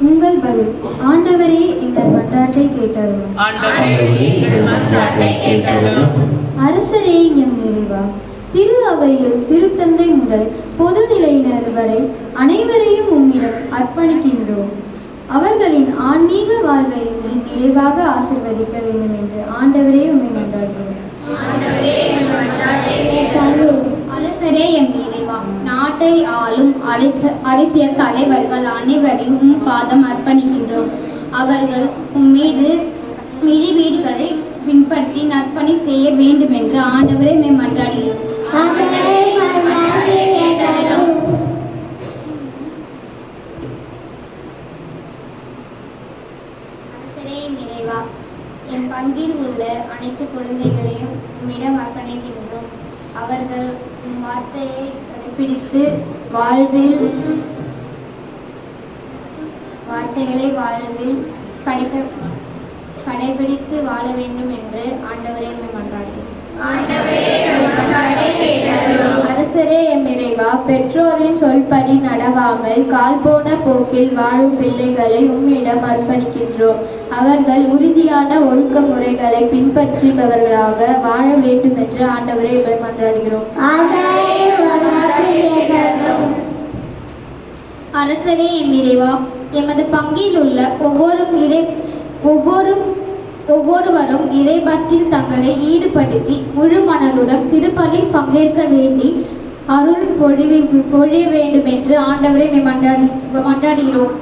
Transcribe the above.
உங்கள் பதில். ஆண்டவரே எங்கள் மன்றாட்டை கேட்டருளும். அரசரே எம் இறைவா, திரு அவையில் திருத்தந்தை முதல் பொதுநிலையினர் வரை அனைவரையும் உம்மிடம் அர்ப்பணிக்கின்றோம். அவர்களின் ஆன்மீக வாழ்வை நிறைவாக ஆசிர்வதிக்க வேண்டும் என்று ஆண்டவரே உம்மை மன்றாடுகிறோம். அரசரே எம் இறைவா, நாட்டை ஆளும் அரசியல் தலைவர்கள் அனைவரையும் உம் பாதம் அர்ப்பணிக்கின்றோம். அவர்கள் உம்மீது விதிவீடுகளை பின்பற்றி நற்பணி செய்ய வேண்டும் என்று ஆண்டவரை மன்றாடுகிறோம். அரசரே எம் இறைவா, என் பங்கில் உள்ள அனைத்து குழந்தைகளையும் உம்மிடம் அர்ப்பணிக்கின்றோம். அவர்கள் உம் வார்த்தையை கடைபிடித்து கடைபிடித்து வாழ வேண்டும் என்று ஆண்டவரே மன்றாடுகிறோம். அரசரே எம் இறைவா, பெற்றோரின் சொல்படி நடவாமல் கால்போன போக்கில் வாழும் பிள்ளைகளை உம்மிடம் அர்ப்பணிக்கின்றோம். அவர்கள் உறுதியான ஒழுக்க முறைகளை பின்பற்றுபவர்களாக வாழ வேண்டும் என்று ஆண்டவரை மன்றாடுகிறோம். அரசரே எம் இறைவா, எமது பங்கில் உள்ள ஒவ்வொருவரும் இறைபக்தியில் தங்களை ஈடுபடுத்தி முழு மனதுடன் திருப்பலில் பங்கேற்க வேண்டி அருள் பொழிய வேண்டும் என்று ஆண்டவரை மன்றாடுகிறோம்.